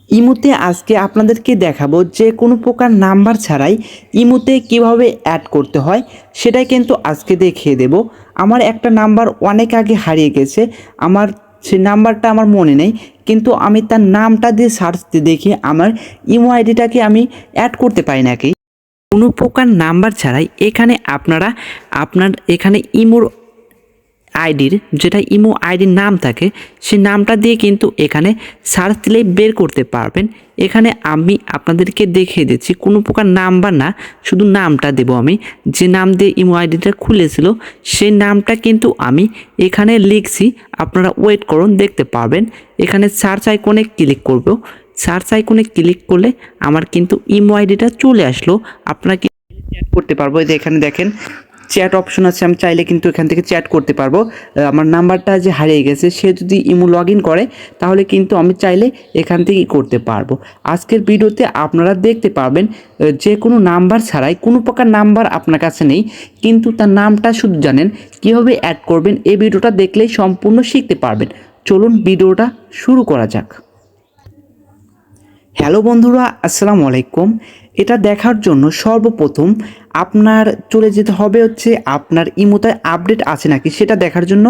ইমোতে আজকে আপনাদেরকে দেখাবো যে কোনো প্রকার নাম্বার ছাড়াই ইমোতে কিভাবে অ্যাড করতে হয় সেটাই কিন্তু আজকে দেখিয়ে দেব। আমার একটা নাম্বার অনেক আগে হারিয়ে গেছে, আমার সেই নাম্বারটা আমার মনে নেই, কিন্তু আমি তার নামটা দিয়ে সার্চ দিয়ে দেখি আমার ইমো আইডিটাকে আমি অ্যাড করতে পারি নাকি। কোনো প্রকার নাম্বার ছাড়াই এখানে আপনার এখানে ইমোর আইডির যেটা ইমো আইডির নাম থাকে সেই নামটা দিয়ে কিন্তু এখানে সার্চ দিলেই বের করতে পারবেন। এখানে আমি আপনাদেরকে দেখিয়ে দিচ্ছি, কোনো প্রকার নাম্বার না, শুধু নামটা দেব। আমি যে নাম দিয়ে ইমো আইডিটা খুলেছিল সেই নামটা কিন্তু আমি এখানে লিখছি। আপনারা ওয়েট করুন, দেখতে পারবেন। এখানে সার্চ আইকনে ক্লিক করব। সার্চ আইকনে ক্লিক করলে আমার কিন্তু ইমো আইডিটা চলে আসলো। আপনারা কি চ্যাট করতে পারবো, এই যে এখানে দেখেন চ্যাট অপশন আছে, আমি চাইলে কিন্তু এখান থেকে চ্যাট করতে পারবো। আমার নাম্বারটা যে হারিয়ে গেছে সে যদি ইমো লগ ইন করে তাহলে কিন্তু আমি চাইলে এখান থেকেই করতে পারবো। আজকের ভিডিওতে আপনারা দেখতে পারবেন যে কোনো নাম্বার ছাড়াই, কোনো প্রকার নাম্বার আপনার কাছে নেই কিন্তু তার নামটা শুধু জানেন, কীভাবে অ্যাড করবেন এই ভিডিওটা দেখলেই সম্পূর্ণ শিখতে পারবেন। চলুন ভিডিওটা শুরু করা যাক। হ্যালো বন্ধুরা, আসসালামু আলাইকুম। এটা দেখার জন্য সর্বপ্রথম আপনার চলে যেতে হবে হচ্ছে আপনার ইমোতে আপডেট আছে নাকি সেটা দেখার জন্য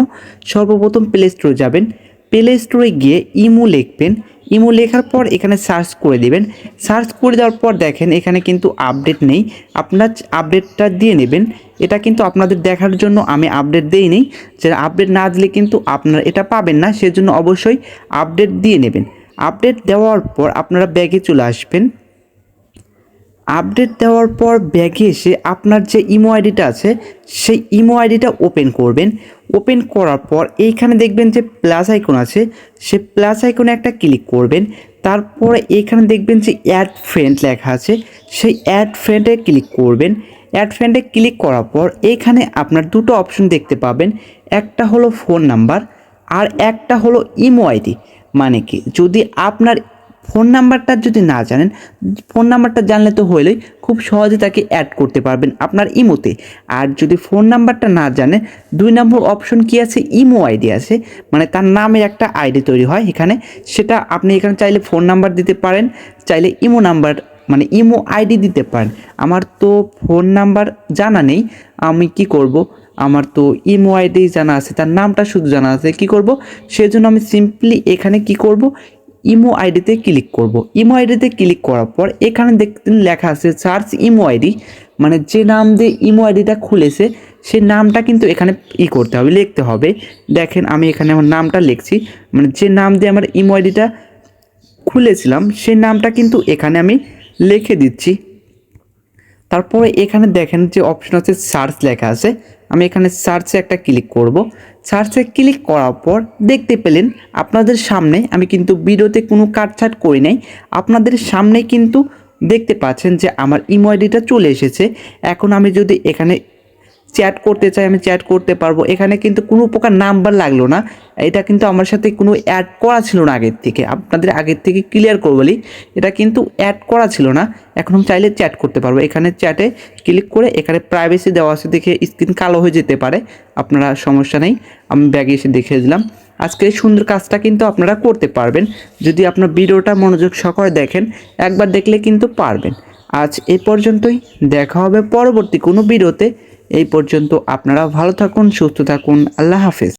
সর্বপ্রথম প্লে স্টোরে যাবেন। প্লে স্টোরে গিয়ে ইমো লিখবেন। ইমো লেখার পর এখানে সার্চ করে দিবেন। সার্চ করে দেওয়ার পর দেখেন এখানে কিন্তু আপডেট নেই, আপনার আপডেটটা দিয়ে নেবেন। এটা কিন্তু আপনাদের দেখার জন্য আমি আপডেট দিইনি, যে আপডেট না দিলে কিন্তু আপনারা এটা পাবেন না, সেজন্য অবশ্যই আপডেট দিয়ে নেবেন। আপডেট দেওয়ার পর আপনারা ব্যাগে চলে আসবেন। আপডেট দেওয়ার পর ব্যাগে এসে আপনার যে ইমো আইডিটা আছে সেই ইমো আইডিটা ওপেন করবেন। ওপেন করার পর এইখানে দেখবেন যে প্লাস আইকন আছে, সে প্লাস আইকনে একটা ক্লিক করবেন। তারপরে এইখানে দেখবেন যে অ্যাড ফ্রেন্ড লেখা আছে, সেই অ্যাড ফ্রেন্ডে ক্লিক করবেন। অ্যাড ফ্রেন্ডে ক্লিক করার পর এইখানে আপনার দুটো অপশন দেখতে পাবেন, একটা হলো ফোন নাম্বার আর একটা হলো ইমো আইডি। মানে কি, যদি আপনার ফোন নাম্বারটা যদি না জানেন, ফোন নাম্বারটা জানলে তো হইলেই খুব সহজে তাকে অ্যাড করতে পারবেন আপনার ইমোতে। আর যদি ফোন নাম্বারটা না জানেন, 2 নম্বর অপশন কি আছে, ইমো আইডি আছে, মানে তার নামে একটা আইডি তৈরি হয় এখানে। সেটা আপনি এখানে চাইলে ফোন নাম্বার দিতে পারেন, চাইলে ইমো নাম্বার মানে ইমো আইডি দিতে পারেন। আমার তো ফোন নাম্বার জানা নেই, আমি কি করব, আমার তো ইমো আইডি জানা আছে, তার নামটা শুধু জানা আছে। কি করব, সেজন্য আমি সিম্পলি এখানে কি করব, ইমো আইডিতে ক্লিক করব। ইমো আইডিতে ক্লিক করার পর এখানে দেখতে লেখা আছে সার্চ ইমো আইডি, মানে যে নাম দিয়ে ইমো আইডিটা খুলেছে সেই নামটা কিন্তু এখানে করতে হবে, লিখতে হবে। দেখেন আমি এখানে আমার নামটা লিখছি, মানে যে নাম দিয়ে আমার ইমো আইডিটা খুলেছিলাম সেই নামটা কিন্তু এখানে আমি লিখে দিচ্ছি। তারপরে এখানে দেখেন যে অপশন আছে সার্চ লেখা আছে, আমি এখানে সার্চে একটা ক্লিক করব। সার্চে ক্লিক করার পর দেখতে পেলেন আপনাদের সামনে, আমি কিন্তু ভিডিওতে কোনো কাটছাট করি নাই, আপনাদের সামনে কিন্তু দেখতে পাচ্ছেন যে আমার ইমো আইডিটা চলে এসেছে। এখন আমি যদি এখানে চ্যাট করতে চাই আমি চ্যাট করতে পারবো। এখানে কিন্তু কোনো প্রকার নাম্বার লাগলো না, এটা কিন্তু আমার সাথে কোনো অ্যাড করা ছিল না আগের থেকে, আপনাদের আগের থেকে ক্লিয়ার করবো বলি, এটা কিন্তু অ্যাড করা ছিল না। এখন আমি চাইলে চ্যাট করতে পারবো। এখানে চ্যাটে ক্লিক করে এখানে প্রাইভেসি দেওয়া আছে, দেখে স্ক্রিন কালো হয়ে যেতে পারে, আপনারা সমস্যা নেই, আমি ব্যাগে এসে দেখিয়ে দিলাম। আজকে এই সুন্দর কাজটা কিন্তু আপনারা করতে পারবেন যদি আপনার ভিডিওটা মনোযোগ সহকারে দেখেন, একবার দেখলে কিন্তু পারবেন। আজ এই পর্যন্তই, দেখা হবে পরবর্তী কোনো ভিডিওতে। এই পর্যন্ত আপনারা ভালো থাকুন, সুস্থ থাকুন, আল্লাহ হাফেজ।